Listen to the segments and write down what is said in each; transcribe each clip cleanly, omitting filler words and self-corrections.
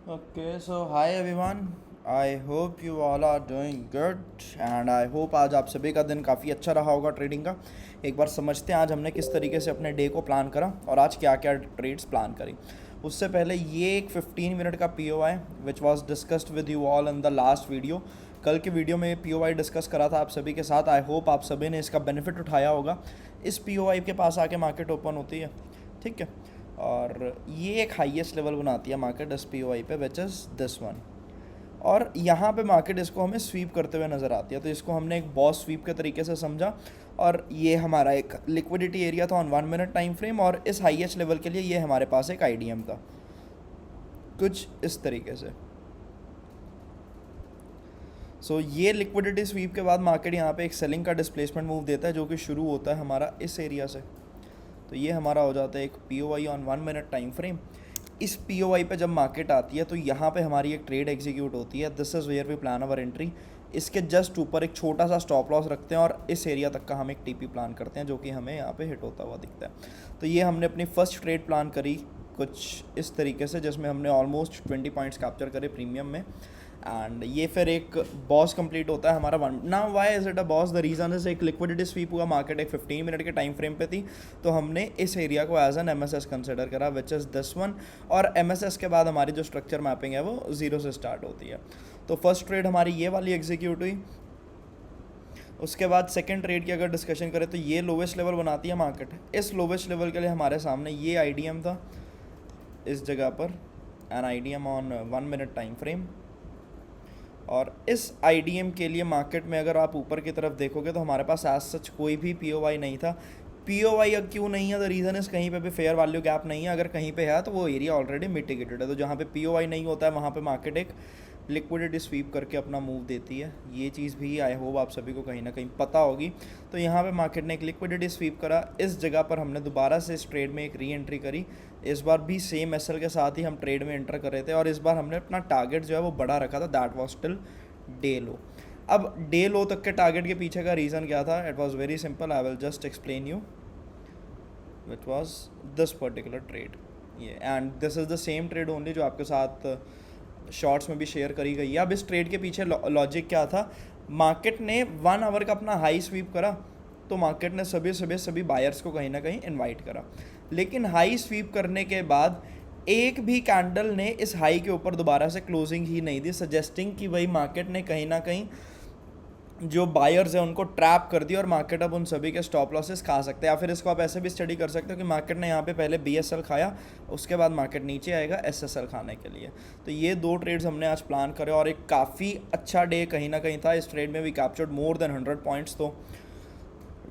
Okay, so hi everyone. I hope you all are doing good and I hope आज आप सभी का दिन काफ़ी अच्छा रहा होगा ट्रेडिंग का। एक बार समझते हैं आज हमने किस तरीके से अपने डे को प्लान करा और आज क्या क्या ट्रेड्स प्लान करी। उससे पहले ये एक 15 मिनट का P O I which was discussed with you all in the last video. कल के वीडियो में पी ओ आई डिस्कस करा था आप सभी के साथ। आई होप आप सभी ने इसका बेनिफिट उठाया होगा। इस पी ओ आई के पास आके मार्केट ओपन होती है, ठीक है, और ये एक हाईएस्ट लेवल बनाती है market S P O I पे विच इज़ दिस वन। और यहाँ पे मार्केट इसको हमें स्वीप करते हुए नज़र आती है, तो इसको हमने एक बॉस स्वीप के तरीके से समझा। और ये हमारा एक लिक्विडिटी एरिया था ऑन 1 मिनट टाइम फ्रेम, और इस हाईएस्ट लेवल के लिए ये हमारे पास एक आईडीएम था कुछ इस तरीके से। ये लिक्विडिटी स्वीप के बाद मार्केट यहाँ पे एक सेलिंग का डिस्प्लेसमेंट मूव देता है जो कि शुरू होता है हमारा इस एरिया से। तो ये हमारा हो जाता है एक P O I on 1 minute time frame. इस पी ओ आई पे जब मार्केट आती है तो यहाँ पे हमारी एक ट्रेड एग्जीक्यूट होती है। This is where we plan our entry. इसके जस्ट ऊपर एक छोटा सा स्टॉप लॉस रखते हैं और इस एरिया तक का हम एक टीपी प्लान करते हैं जो कि हमें यहाँ पे हिट होता हुआ दिखता है। तो ये हमने अपनी फर्स्ट ट्रेड प्लान करी कुछ इस तरीके से, जिसमें हमने ऑलमोस्ट 20 पॉइंट्स कैप्चर करे प्रीमियम में। एंड ये फिर एक बॉस कंप्लीट होता है हमारा one. Now why is it a boss? The reason is एक लिक्विडिटी स्वीप हुआ, मार्केट एक 15 मिनट के टाइम फ्रेम पे थी, तो हमने इस एरिया को as an M S S consider करा विच इज़ दिस वन। और एम एस एस के बाद हमारी जो स्ट्रक्चर मैपिंग है वो ज़ीरो से स्टार्ट होती है। तो फर्स्ट ट्रेड हमारी ये वाली एग्जीक्यूट हुई। उसके बाद सेकेंड ट्रेड की अगर डिस्कशन करें तो ये लोवेस्ट लेवल बनाती है मार्केट। इस लोवेस्ट लेवल के लिए हमारे सामने ये आई डी एम था इस जगह पर, N I D M on 1 minute time frame. और इस आई डी एम के लिए मार्केट में अगर आप ऊपर की तरफ देखोगे तो हमारे पास एज सच कोई भी पी ओ आई नहीं था। पी ओ आई क्यों नहीं है? द रीज़न इज़ कहीं पे भी फेयर वैल्यू गैप नहीं है। अगर कहीं पे है तो वो एरिया ऑलरेडी मिटिगेटेड है। तो जहाँ पे पी ओ आई नहीं होता है वहाँ पे मार्केट एक लिक्विडिटी स्वीप करके अपना मूव देती है। ये चीज़ भी आई होप आप सभी को कहीं ना कहीं पता होगी। तो यहाँ पे मार्केट ने एक लिक्विडिटी स्वीप करा। इस जगह पर हमने दोबारा से इस ट्रेड में एक री एंट्री करी। इस बार भी सेम एसएल के साथ ही हम ट्रेड में एंटर कर रहे थे और इस बार हमने अपना टारगेट जो है वो बढ़ा रखा था। दैट वॉज टिल डे लो। अब डे लो तक के टारगेट के पीछे का रीज़न क्या था? It was very simple, I will just explain you which was this particular trade ये। And this is the same trade only जो आपके साथ शॉर्ट्स में भी शेयर करी गई है। अब इस ट्रेड के पीछे लॉजिक क्या था? मार्केट ने 1 आवर का अपना हाई स्वीप करा, तो मार्केट ने सभी बायर्स को कहीं ना कहीं इनवाइट करा। लेकिन हाई स्वीप करने के बाद एक भी कैंडल ने इस हाई के ऊपर दोबारा से क्लोजिंग ही नहीं दी, सजेस्टिंग कि भाई मार्केट ने कहीं ना कहीं जो बायर्स हैं उनको ट्रैप कर दिया और मार्केट अब उन सभी के स्टॉप लॉसेस खा सकते हैं। या फिर इसको आप ऐसे भी स्टडी कर सकते हो कि मार्केट ने यहाँ पे पहले बी एस एल खाया, उसके बाद मार्केट नीचे आएगा एस एस एल खाने के लिए। तो ये दो ट्रेड्स हमने आज प्लान करे और एक काफ़ी अच्छा डे कहीं ना कहीं था। इस ट्रेड में we captured more than 100 points, तो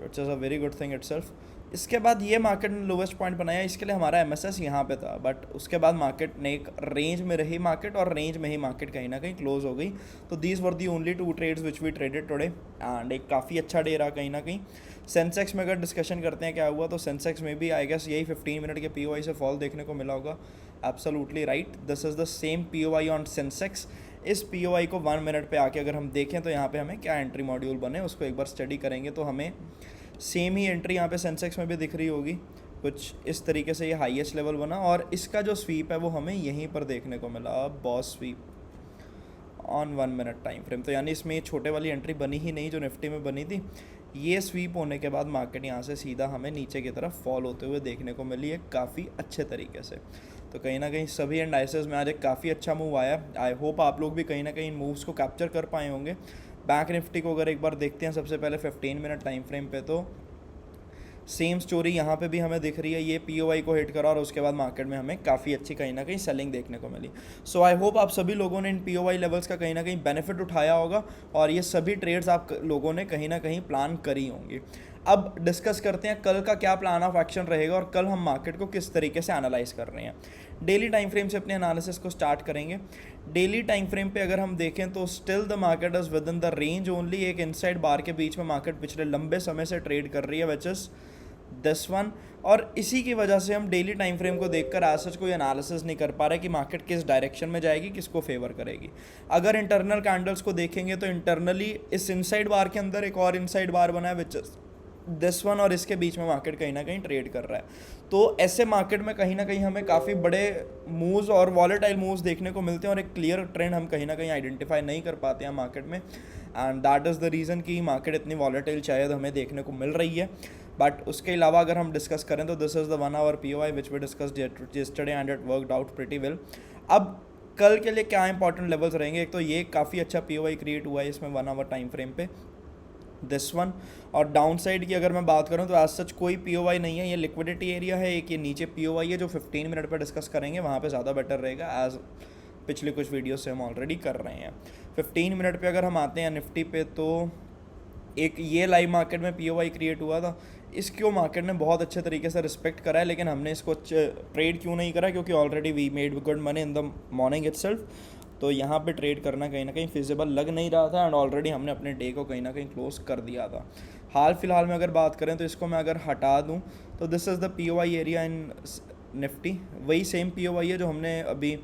it's a very good thing itself. इसके बाद ये मार्केट ने लोवेस्ट पॉइंट बनाया, इसके लिए हमारा एम एस एस यहाँ पे था। बट उसके बाद मार्केट ने एक रेंज में रही मार्केट, और रेंज में ही मार्केट कहीं ना कहीं क्लोज हो गई। तो these were the only 2 trades which we traded today and एक काफ़ी अच्छा डे रहा कहीं ना कहीं। सेंसेक्स में अगर डिस्कशन करते हैं क्या हुआ, तो सेंसेक्स में भी आई गेस यही 15 मिनट के पी ओ आई से फॉल देखने को मिला होगा। Absolutely right, this is the same P O I on Sensex. इस पी ओ आई को 1 मिनट पे आके अगर हम देखें तो यहाँ पे हमें क्या एंट्री मॉड्यूल बने उसको एक बार स्टडी करेंगे तो हमें सेम ही एंट्री यहाँ पे सेंसेक्स में भी दिख रही होगी कुछ इस तरीके से। ये हाईएस्ट लेवल बना और इसका जो स्वीप है वो हमें यहीं पर देखने को मिला, boss sweep on 1 minute time frame. तो यानी इसमें ये छोटे वाली एंट्री बनी ही नहीं जो निफ्टी में बनी थी। ये स्वीप होने के बाद मार्केट यहाँ से सीधा हमें नीचे की तरफ फॉल होते हुए देखने को मिली है काफ़ी अच्छे तरीके से। तो कहीं ना कहीं सभी एंडाइसेस में आज एक काफ़ी अच्छा मूव आया। आई होप आप लोग भी कहीं ना कहीं इन मूव्स को कैप्चर कर पाए होंगे। बैंक निफ्टी को अगर एक बार देखते हैं सबसे पहले 15 मिनट टाइम फ्रेम पे, तो सेम स्टोरी यहाँ पे भी हमें दिख रही है। ये पी ओ आई को हिट करा और उसके बाद मार्केट में हमें काफ़ी अच्छी कहीं ना कहीं सेलिंग देखने को मिली। सो आई होप आप सभी लोगों ने in P O I levels का कहीं ना कहीं बेनिफिट उठाया होगा और ये सभी ट्रेड्स आप लोगों ने कहीं ना कहीं प्लान करी होंगी। अब डिस्कस करते हैं कल का क्या प्लान ऑफ एक्शन रहेगा और कल हम मार्केट को किस तरीके से एनालाइज कर रहे हैं। डेली टाइम फ्रेम से अपने एनालिसिस को स्टार्ट करेंगे। डेली टाइम फ्रेम पे अगर हम देखें तो still the market is with in the range only. एक इनसाइड बार के बीच में मार्केट पिछले लंबे समय से ट्रेड कर रही है विच इज़ दिस वन। और इसी की वजह से हम डेली टाइम फ्रेम को देखकर आज सच कोई एनालिसिस नहीं कर पा रहे कि मार्केट किस डायरेक्शन में जाएगी, किसको फेवर करेगी। अगर इंटरनल कैंडल्स को देखेंगे तो इंटरनली इस इनसाइड बार के अंदर एक और इनसाइड बार बना है विच इज दिस वन और इसके बीच में मार्केट कहीं ना कहीं ट्रेड कर रहा है। तो ऐसे मार्केट में कहीं ना कहीं हमें काफ़ी बड़े मूव्स और वॉलेटाइल मूव्स देखने को मिलते हैं और एक क्लियर ट्रेंड हम कहीं ना कहीं आइडेंटिफाई नहीं कर पाते हैं मार्केट में, and that is the reason कि मार्केट इतनी वॉलेटाइल शायद हमें देखने को मिल रही है। बट उसके अलावा अगर हम डिस्कस करें तो this is the 1 hour POI which we discussed yesterday and it worked out pretty well. अब कल के लिए क्या इंपॉर्टेंट लेवल्स रहेंगे, एक तो ये काफ़ी अच्छा POI क्रिएट हुआ है इसमें 1 आवर टाइम फ्रेम पे, दिस वन। और डाउन साइड की अगर मैं बात करूं तो एज सच कोई POI नहीं है, ये लिक्विडिटी एरिया है। एक ये नीचे POI है जो 15 मिनट पर डिस्कस करेंगे, वहाँ पे ज़्यादा बेटर रहेगा एज पिछले कुछ वीडियो से हम ऑलरेडी कर रहे हैं। 15 मिनट पे अगर हम आते हैं निफ्टी पे, तो एक ये लाइव मार्केट में POI क्रिएट हुआ था, इसको मार्केट ने बहुत अच्छे तरीके से रिस्पेक्ट करा है, लेकिन हमने इसको ट्रेड क्यों नहीं करा, क्योंकि already we made good money in the morning itself. तो यहाँ पे ट्रेड करना कहीं ना कहीं फिजिबल लग नहीं रहा था, एंड ऑलरेडी हमने अपने डे को कहीं ना कहीं क्लोज कर दिया था। हाल फिलहाल में अगर बात करें तो इसको मैं अगर हटा दूँ तो this is the POI area in Nifty, वही सेम POI है जो हमने अभी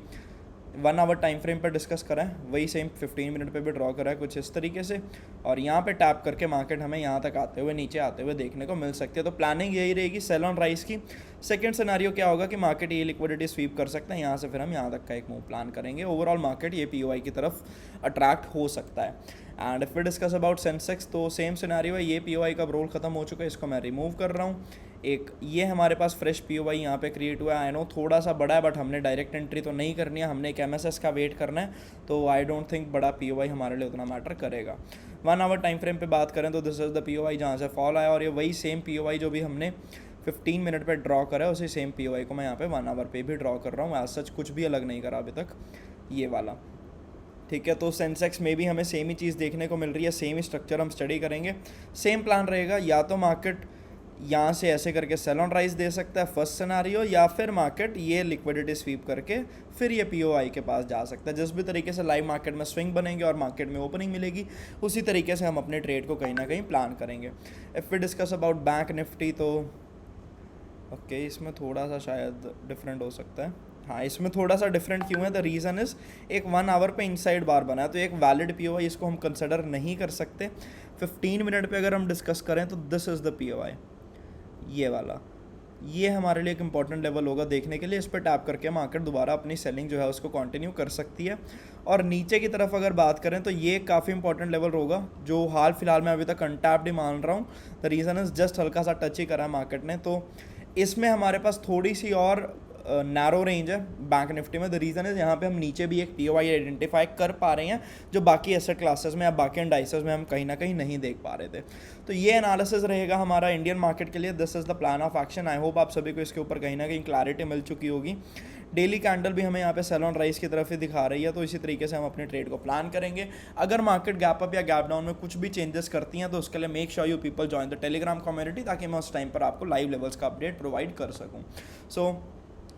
1 आवर टाइम फ्रेम पर डिस्कस करा है, वही सेम 15 मिनट पे भी ड्रॉ करा है कुछ इस तरीके से। और यहाँ पे टैप करके मार्केट हमें यहाँ तक आते हुए नीचे आते हुए देखने को मिल सकती है। तो प्लानिंग यही रहेगी सेल ऑन राइज की। सेकंड सिनेरियो क्या होगा कि मार्केट ये लिक्विडिटी स्वीप कर सकता है, यहाँ से फिर हम यहाँ तक का एक मूव प्लान करेंगे। ओवरऑल मार्केट ये POI की तरफ अट्रैक्ट हो सकता है। And if we discuss about Sensex तो सेम सिनेरियो है, ये POI का रोल खत्म हो चुका है, इसको मैं रिमूव कर रहा हूँ। एक ये हमारे पास फ्रेश POI यहाँ पे क्रिएट हुआ है, आई नो थोड़ा सा बड़ा है बट हमने डायरेक्ट एंट्री तो नहीं करनी है, हमने एक MSS का वेट करना है, तो आई डोंट थिंक बड़ा POI हमारे लिए उतना मैटर करेगा। 1 आवर टाइम फ्रेम पे बात करें तो दिस इज़ द POI जहाँ से फॉल आया, और ये वही सेम POI जो भी हमने 15 मिनट पे ड्रॉ करा है, उसी सेम POI को मैं यहाँ पे 1 आवर पे भी ड्रॉ कर रहा हूँ। एज सच कुछ भी अलग नहीं करा अभी तक ये वाला, ठीक है। तो सेंसेक्स में भी हमें सेम ही चीज़ देखने को मिल रही है, सेम ही स्ट्रक्चर हम स्टडी करेंगे, सेम प्लान रहेगा। या तो मार्केट यहाँ से ऐसे करके सेल ऑन राइज दे सकता है फर्स्ट सिनेरियो, या फिर मार्केट ये लिक्विडिटी स्वीप करके फिर ये POI के पास जा सकता है। जिस भी तरीके से लाइव मार्केट में स्विंग बनेंगे और मार्केट में ओपनिंग मिलेगी, उसी तरीके से हम अपने ट्रेड को कहीं ना कहीं प्लान करेंगे। If we discuss about Bank Nifty तो ओके, इसमें थोड़ा सा शायद डिफरेंट हो सकता है। हाँ, इसमें थोड़ा सा डिफरेंट क्यों है, द रीज़न इज़ एक 1 आवर पे इनसाइड बार बना है, तो एक वैलिड POI इसको हम कंसिडर नहीं कर सकते। 15 मिनट पे अगर हम डिस्कस करें तो दिस इज़ द POI, ये वाला, ये हमारे लिए एक इंपॉर्टेंट लेवल होगा देखने के लिए। इस पर टैप करके मार्केट दोबारा अपनी सेलिंग जो है उसको कंटिन्यू कर सकती है। और नीचे की तरफ अगर बात करें तो ये काफ़ी इंपॉर्टेंट लेवल होगा, जो हाल फिलहाल में अभी तक अनटैप्ड ही मान रहा हूँ। द रीज़न इज़ जस्ट हल्का सा टच ही करा है मार्केट ने, तो इसमें हमारे पास थोड़ी सी और नैरो रेंज है बैंक निफ्टी में। द रीज़न इज़ यहाँ पे हम नीचे भी एक POI आइडेंटिफाई कर पा रहे हैं, जो बाकी एसेट क्लासेस में या बाकी इंडाइसेस में हम कहीं ना कहीं नहीं देख पा रहे थे। तो ये एनालिसिस रहेगा हमारा इंडियन मार्केट के लिए। This is the plan of action. I hope आप सभी को इसके ऊपर कहीं ना कहीं क्लैरिटी मिल चुकी होगी। डेली कैंडल भी हमें यहाँ पे सेल ऑन राइज की तरफ ही दिखा रही है, तो इसी तरीके से हम अपने ट्रेड को प्लान करेंगे। अगर मार्केट गैप अप या गैप डाउन में कुछ भी चेंजेस करती हैं तो उसके लिए make sure you people join the Telegram community, ताकि मैं उस टाइम पर आपको लाइव लेवल्स का अपडेट प्रोवाइड कर सकूँ। So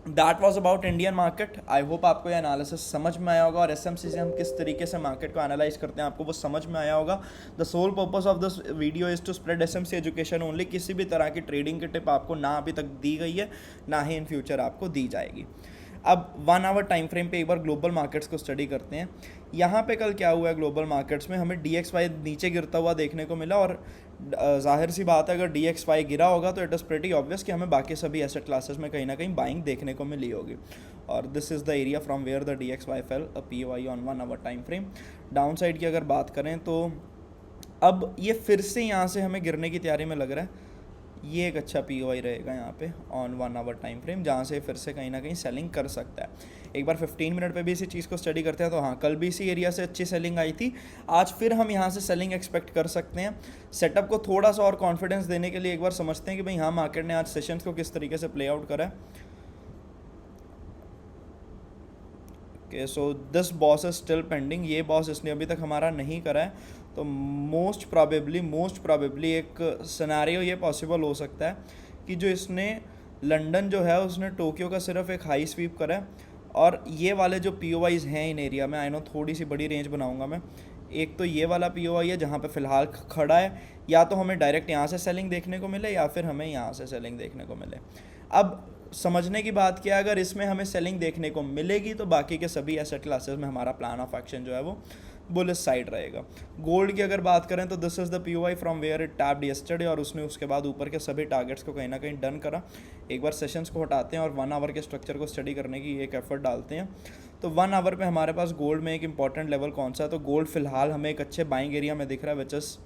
that was about Indian market. I hope आपको ये एनालिसिस समझ में आया होगा, और SMC से हम किस तरीके से मार्केट को एनालाइज करते हैं आपको वो समझ में आया होगा। The sole purpose of this video is to spread SMC education only. किसी भी तरह की ट्रेडिंग की टिप आपको ना अभी तक दी गई है, ना ही इन फ्यूचर आपको दी जाएगी। अब 1 आवर टाइम फ्रेम पे एक बार ग्लोबल मार्केट्स को स्टडी करते हैं। यहाँ पे कल क्या हुआ है ग्लोबल मार्केट्स में, हमें DXY नीचे गिरता हुआ देखने को मिला, और जाहिर सी बात है अगर DXY गिरा होगा तो इट इज़ प्रीटी ऑब्वियस कि हमें बाकी सभी एसेट क्लासेस में कहीं ना कहीं बाइंग देखने को मिली होगी। और this is the area from where the DXY fell a POI on 1 hour time frame. Down side की अगर बात करें तो अब ये फिर से यहाँ से हमें गिरने की तैयारी में लग रहा है। ये एक अच्छा POI रहेगा यहाँ पे ऑन 1 आवर टाइम फ्रेम, जहाँ से फिर से कहीं ना कहीं सेलिंग कर सकता है। एक बार 15 मिनट पे भी इसी चीज़ को स्टडी करते हैं तो हाँ, कल भी इसी एरिया से अच्छी सेलिंग आई थी, आज फिर हम यहाँ से सेलिंग एक्सपेक्ट कर सकते हैं। सेटअप को थोड़ा सा और कॉन्फिडेंस देने के लिए एक बार समझते हैं कि भाई हाँ, मार्केट ने आज सेशंस को किस तरीके से प्ले आउट करा है। Okay, so this boss is still pending. ये बॉस इसने अभी तक हमारा नहीं करा है, तो मोस्ट प्रॉबेबली एक सिनेरियो ये पॉसिबल हो सकता है कि जो इसने लंदन जो है उसने टोक्यो का सिर्फ एक हाई स्वीप करा है, और ये वाले जो POIs हैं इन एरिया में, आई नो थोड़ी सी बड़ी रेंज बनाऊंगा मैं। एक तो ये वाला POI है जहाँ पे फ़िलहाल खड़ा है, या तो हमें डायरेक्ट यहाँ से सेलिंग देखने को मिले या फिर हमें यहाँ से सेलिंग देखने को मिले। अब समझने की बात क्या है, अगर इसमें हमें सेलिंग देखने को मिलेगी तो बाकी के सभी एसेट क्लासेस में हमारा प्लान ऑफ एक्शन जो है वो बुलिश साइड रहेगा। गोल्ड की अगर बात करें तो this is the POI from where it tapped yesterday, और उसने उसके बाद ऊपर के सभी टारगेट्स को कहीं ना कहीं डन करा। एक बार सेशंस को हटाते हैं और 1 आवर के स्ट्रक्चर को स्टडी करने की एक एफर्ट डालते हैं। तो 1 आवर पे हमारे पास गोल्ड में एक इंपॉर्टेंट लेवल कौन सा है, तो गोल्ड फिलहाल हमें एक अच्छे बाइंग एरिया में दिख रहा है, which is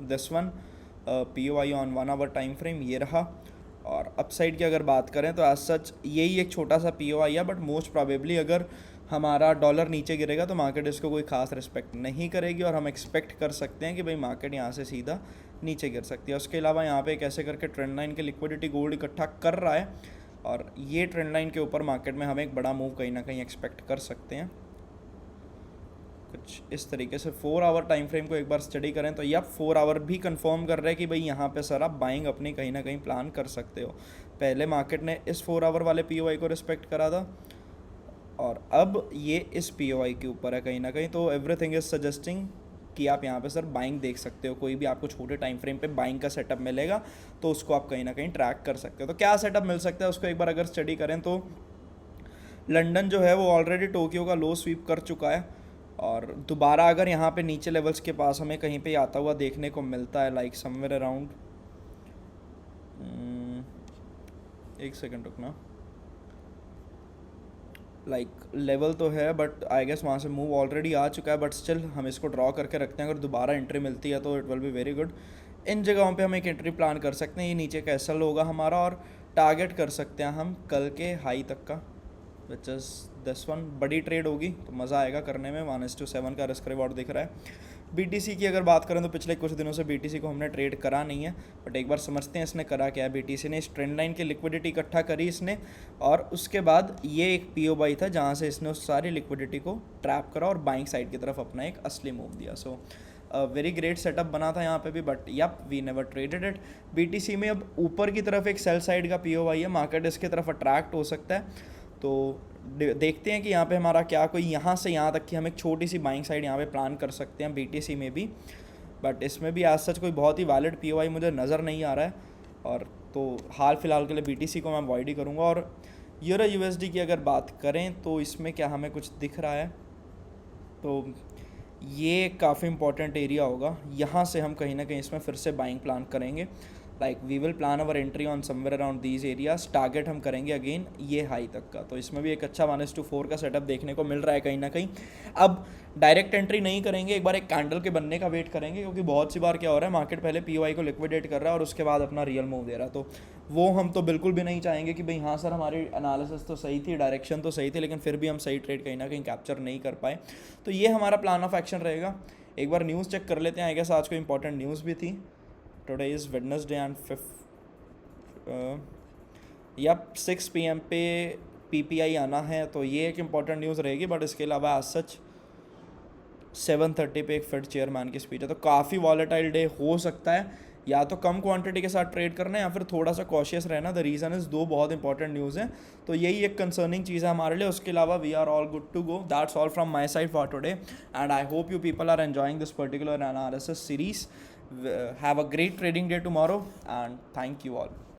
this one, POI on 1 hour time frame ये रहा। और अपसाइड की अगर बात करें तो एज सच यही एक छोटा सा पीओआई है, बट मोस्ट प्रॉबेबली अगर हमारा डॉलर नीचे गिरेगा तो मार्केट इसको कोई खास रिस्पेक्ट नहीं करेगी, और हम एक्सपेक्ट कर सकते हैं कि भाई मार्केट यहाँ से सीधा नीचे गिर सकती है। उसके अलावा यहाँ पे कैसे करके ट्रेंड लाइन के लिक्विडिटी गोल्ड इकट्ठा कर रहा है, और ये ट्रेंड लाइन के ऊपर मार्केट में हम एक बड़ा मूव कहीं ना कहीं एक्सपेक्ट कर सकते हैं। कुछ इस तरीके से 4 आवर टाइम फ्रेम को एक बार स्टडी करें तो यह 4 आवर भी कंफर्म कर रहा है कि भाई यहाँ पे सर आप बाइंग अपनी कहीं ना कहीं प्लान कर सकते हो। पहले मार्केट ने इस 4 आवर वाले पीओआई को रिस्पेक्ट करा था, और अब ये इस पीओआई के ऊपर है कहीं ना कहीं, तो एवरीथिंग इज सजेस्टिंग कि आप यहाँ पे सर बाइंग देख सकते हो। कोई भी आपको छोटे टाइम फ्रेम पे बाइंग का सेटअप मिलेगा तो उसको आप कहीं ना कहीं ट्रैक कर सकते हो। तो क्या सेटअप मिल सकता है उसको एक बार अगर स्टडी करें तो लंदन जो है वो ऑलरेडी टोक्यो का लो स्वीप कर चुका है, और दोबारा अगर यहाँ पे नीचे लेवल्स के पास हमें कहीं पे आता हुआ देखने को मिलता है, लाइक समवेयर अराउंड, एक सेकंड रुकना, लाइक लेवल तो है बट आई गेस वहाँ से मूव ऑलरेडी आ चुका है, बट स्टिल हम इसको ड्रॉ करके रखते हैं। अगर दोबारा एंट्री मिलती है तो it will be very good. इन जगहों पे हम एक एंट्री प्लान कर सकते हैं। ये नीचे का एसएल होगा हमारा, और टारगेट कर सकते हैं हम कल के हाई तक का, विच इज़ दिस वन। बड़ी ट्रेड होगी तो मज़ा आएगा करने में। 1:7 का रिस्क रिवॉर्ड दिख रहा है। बीटीसी की अगर बात करें तो पिछले कुछ दिनों से बीटीसी को हमने ट्रेड करा नहीं है, बट एक बार समझते हैं इसने करा क्या है। बीटीसी ने इस ट्रेंड लाइन की लिक्विडिटी इकट्ठा करी इसने, और उसके बाद ये एक पीओआई था जहाँ से इसने उस सारी लिक्विडिटी को ट्रैप करा और बाइंग साइड की तरफ अपना एक असली मूव दिया। सो वेरी ग्रेट सेटअप बना था यहाँ पे भी, but yup we never traded it. BTC में अब ऊपर की तरफ एक सेल साइड का पीओआई है, मार्केट इसकी तरफ अट्रैक्ट हो सकता है। तो देखते हैं कि यहाँ पे हमारा क्या, कोई यहाँ से यहाँ तक की हम एक छोटी सी बाइंग साइड यहाँ पे प्लान कर सकते हैं बीटीसी में भी, बट इसमें भी आज सच कोई बहुत ही वैलिड पीओआई मुझे नज़र नहीं आ रहा है। और तो हाल फिलहाल के लिए बीटीसी को मैं अवॉइड ही करूँगा। और यूरो यूएसडी की अगर बात करें तो इसमें क्या हमें कुछ दिख रहा है, तो ये काफ़ी इंपॉर्टेंट एरिया होगा। यहाँ से हम कहीं ना कहीं इसमें फिर से बाइंग प्लान करेंगे, like we will plan our entry on somewhere around these areas. Target हम करेंगे अगेन ये हाई तक का, तो इसमें भी एक अच्छा 1:4 का सेटअप देखने को मिल रहा है कहीं ना कहीं। अब डायरेक्ट एंट्री नहीं करेंगे, एक बार एक कैंडल के बनने का वेट करेंगे, क्योंकि बहुत सी बार क्या हो रहा है मार्केट पहले पीओआई को लिक्विडेट कर रहा है और उसके बाद अपना रियल मूव दे रहा है। तो वो हम तो बिल्कुल भी नहीं चाहेंगे कि भाई हाँ सर हमारी एनालिसिस तो सही थी, डायरेक्शन तो सही थी, लेकिन फिर भी हम सही ट्रेड कहीं ना कहीं कैप्चर नहीं कर पाए। तो ये हमारा प्लान ऑफ एक्शन रहेगा। एक बार न्यूज़ चेक कर लेते हैं। आई गेस आज को इंपॉर्टेंट न्यूज़ भी थी। Today is Wednesday and 6 PM पे पीपीआई आना है, तो ये एक इम्पॉर्टेंट न्यूज़ रहेगी। बट इसके अलावा आज सच 7:30 पे एक फेड चेयरमैन की स्पीच है, तो काफ़ी वॉलेटाइल डे हो सकता है। या तो कम क्वांटिटी के साथ ट्रेड करना है या फिर थोड़ा सा कॉशियस रहना। द रीज़न इज़ दो बहुत इंपॉर्टेंट न्यूज़ हैं, तो यही एक कंसर्निंग चीज़ है हमारे लिए। उसके अलावा we are all good to go. That's all from my side for today, and I hope you people are enjoying this particular analysis series. Have a great trading day tomorrow, and thank you all.